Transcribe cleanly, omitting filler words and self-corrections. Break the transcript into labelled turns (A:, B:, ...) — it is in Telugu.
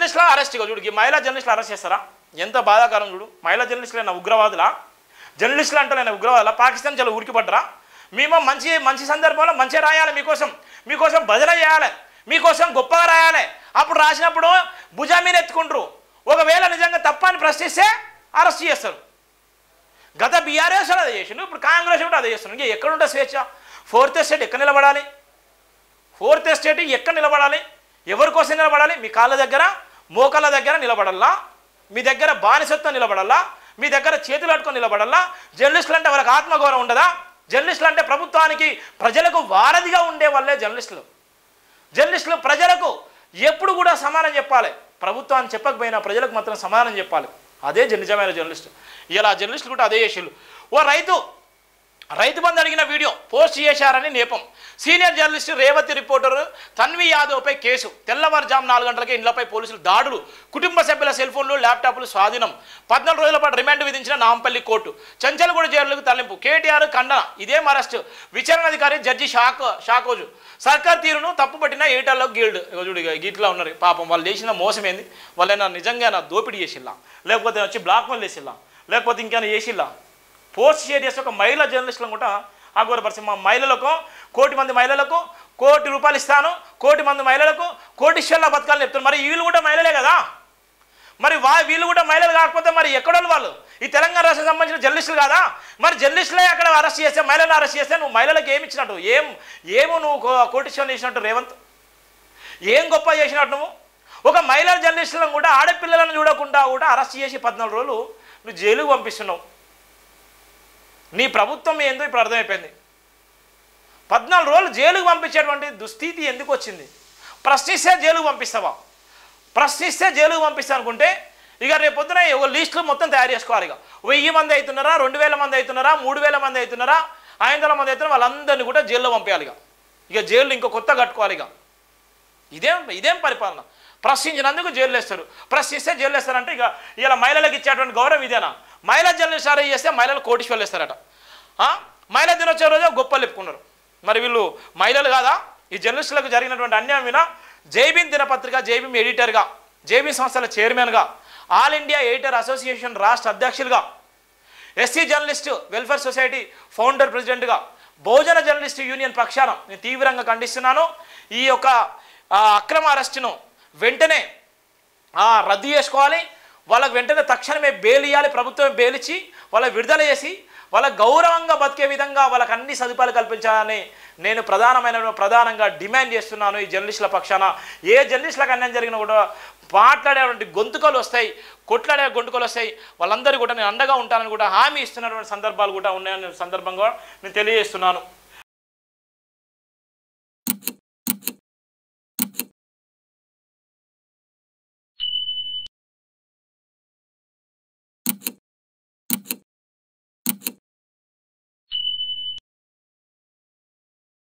A: జర్నలిస్టుల అరెస్ట్ చూడు, ఈ మహిళా జర్నలిస్టులు అరెస్ట్ చేస్తారా? ఎంత బాధాకరం చూడు. మహిళా జర్నలిస్టులైన ఉగ్రవాదులా? జర్నలిస్టులు అంటేనైనా ఉగ్రవాదులా? పాకిస్తాన్ చాలా ఉరికిపడ్డరా? మేము మంచి సందర్భంలో మంచిగా రాయాలి, మీకోసం భజన చేయాలి, మీకోసం గొప్పగా రాయాలి. అప్పుడు రాసినప్పుడు భుజం మీద ఎత్తుకుంటారు. ఒకవేళ నిజంగా తప్పని ప్రశ్నిస్తే అరెస్ట్ చేస్తారు. గత బీఆర్ఎస్ అదే చేసిండు, ఇప్పుడు కాంగ్రెస్ కూడా అదే చేస్తున్నాడు. ఇంకా ఎక్కడుంటే స్వేచ్ఛ? ఫోర్త్ ఎస్టేట్ ఎక్కడ నిలబడాలి? ఫోర్త్ ఎస్టేట్ ఎక్కడ నిలబడాలి? ఎవరి కోసం నిలబడాలి? మీ కాళ్ళ దగ్గర మోకాళ్ళ దగ్గర నిలబడాలా? మీ దగ్గర బానిసత్వం నిలబడాలా? మీ దగ్గర చేతులు అట్టుకొని నిలబడాలా? జర్నలిస్టులు అంటే వాళ్ళకి ఆత్మగౌరవం ఉండదా? జర్నలిస్టులు అంటే ప్రభుత్వానికి ప్రజలకు వారధిగా ఉండే వాళ్ళే జర్నలిస్టులు ప్రజలకు ఎప్పుడు కూడా సమానం చెప్పాలి. ప్రభుత్వాన్ని చెప్పకపోయినా ప్రజలకు మాత్రం సమానం చెప్పాలి. అదే నిజమైన జర్నలిస్టు. ఇలా జర్నలిస్టులు కూడా అదే చేసిళ్ళు. ఓ రైతు బంధు అడిగిన వీడియో పోస్ట్ చేశారని నేపం. Senior journalist Revathi reporter Tanvi యాదవ్పై కేసు. తెల్లవారుజాము 4 గంటలకే ఇండ్లపై పోలీసులు దాడులు. కుటుంబ సభ్యుల సెల్ ఫోన్లు ల్యాప్టాప్లు స్వాధీనం. 14 రోజుల పాటు రిమాండ్ విధించిన నాంపల్లి కోర్టు. చంచల్గూడ జైలుకు తరలింపు. కేటీఆర్ ఖండన. ఇదేం అరెస్టు? విచారణాధికారి జడ్జి షాకోజు సర్కార్ తీరును తప్పుపట్టిన ఏటాల్లో గిల్డ్. చూడు గిట్లా ఉన్నారు పాపం. వాళ్ళు చేసిన మోసం ఏంది? వాళ్ళైనా నిజంగా దోపిడీ చేసిల్లా, లేకపోతే వచ్చి బ్లాక్ మెయిల్ చేసిల్లా, లేకపోతే ఇంకేమైనా చేసిల్లా? పోస్ట్ షేర్ చేస్తే ఒక మహిళా జర్నలిస్టులను కూడా ఆగోరపరిచి మా మహిళలకు 1 కోటి మంది మహిళలకు 1 కోటి రూపాయలు ఇస్తాను, 1 కోటి మంది మహిళలకు కోటీశ్వర్ల బతకాలని చెప్తున్నారు. మరి వీళ్ళు కూడా మహిళలే కదా? మరి వీళ్ళు కూడా మహిళలు కాకపోతే మరి ఎక్కడోళ్ళు వాళ్ళు? ఈ తెలంగాణ రాష్ట్రానికి సంబంధించిన జర్నలిస్టులు కాదా? మరి జర్నలిస్టులే అక్కడ అరెస్ట్ చేస్తే, మహిళలను అరెస్ట్ చేస్తే నువ్వు మహిళలకు ఏమి ఇచ్చినట్టు? ఏమో నువ్వు కోటీశ్వర్లు చేసినట్టు రేవంత్? ఏం గొప్ప చేసినట్టు నువ్వు? ఒక మహిళా జర్నలిస్టులను కూడా ఆడపిల్లలను చూడకుండా కూడా అరెస్ట్ చేసి 14 రోజులు నువ్వు జైలుకు పంపిస్తున్నావు. నీ ప్రభుత్వం ఏందో ఇప్పుడు అర్థమైపోయింది. 14 రోజులు జైలుకు పంపించేటువంటి దుస్థితి ఎందుకు వచ్చింది? ప్రశ్నిస్తే జైలుకు పంపిస్తావా? ప్రశ్నిస్తే జైలుకు పంపిస్తా అనుకుంటే ఇక రేపొద్దున ఒక లిస్టులు మొత్తం తయారు చేసుకోవాలి. ఇక 1000 మంది అవుతున్నారా, 2000 మంది అవుతున్నారా, 3000 మంది అవుతున్నారా, 500 మంది అవుతున్నారా, వాళ్ళందరినీ కూడా జైల్లో పంపించాలి. ఇక జైలు ఇంకో కొత్త కట్టుకోవాలి. ఇదేం పరిపాలన? ప్రశ్నించినందుకు జైలు వేస్తారు, ప్రశ్నిస్తే జైలు వేస్తారంటే ఇక ఇలా మహిళలకు ఇచ్చేటువంటి గౌరవం ఇదేనా? మహిళా జర్నలిస్ట్ అరెస్ట్ చేస్తే మహిళలు కోటీశ్వర్లు వేస్తారట. మహిళా దినోత్సవం రోజు గొప్పలు చెప్పుకున్నారు. మరి వీళ్ళు మహిళలు కాదా? ఈ జర్నలిస్టులకు జరిగినటువంటి అన్యాయం వినా జైభీం దినపత్రిక, జైభీం ఎడిటర్గా, జైభీం సంస్థల చైర్మన్గా, ఆల్ ఇండియా ఎడిటర్ అసోసియేషన్ రాష్ట్ర అధ్యక్షులుగా, SC journalist welfare society founder ప్రెసిడెంట్గా, బహుజన జర్నలిస్టు యూనియన్ పక్షాన నేను తీవ్రంగా ఖండిస్తున్నాను. ఈ యొక్క అక్రమ అరెస్టును వెంటనే రద్దు చేసుకోవాలి. వాళ్ళకు వెంటనే తక్షణమే బెయిల్ ఇవ్వాలి. ప్రభుత్వం బెయిల్ ఇచ్చి వాళ్ళకి విడుదల చేసి వాళ్ళ గౌరవంగా బతికే విధంగా వాళ్ళకి అన్ని సదుపాయాలు కల్పించాలని నేను ప్రధానంగా డిమాండ్ చేస్తున్నాను. ఈ జర్నలిస్టుల పక్షాన ఏ జర్నలిస్టులకు అన్యాయం జరిగినా కూడా మాట్లాడేటువంటి గొంతుకలు వస్తాయి, కొట్లాడే గొంతుకలు వస్తాయి. వాళ్ళందరూ కూడా నేను అండగా ఉంటానని కూడా హామీ ఇస్తున్నటువంటి సందర్భాలు కూడా ఉన్నాయని సందర్భంగా నేను తెలియజేస్తున్నాను.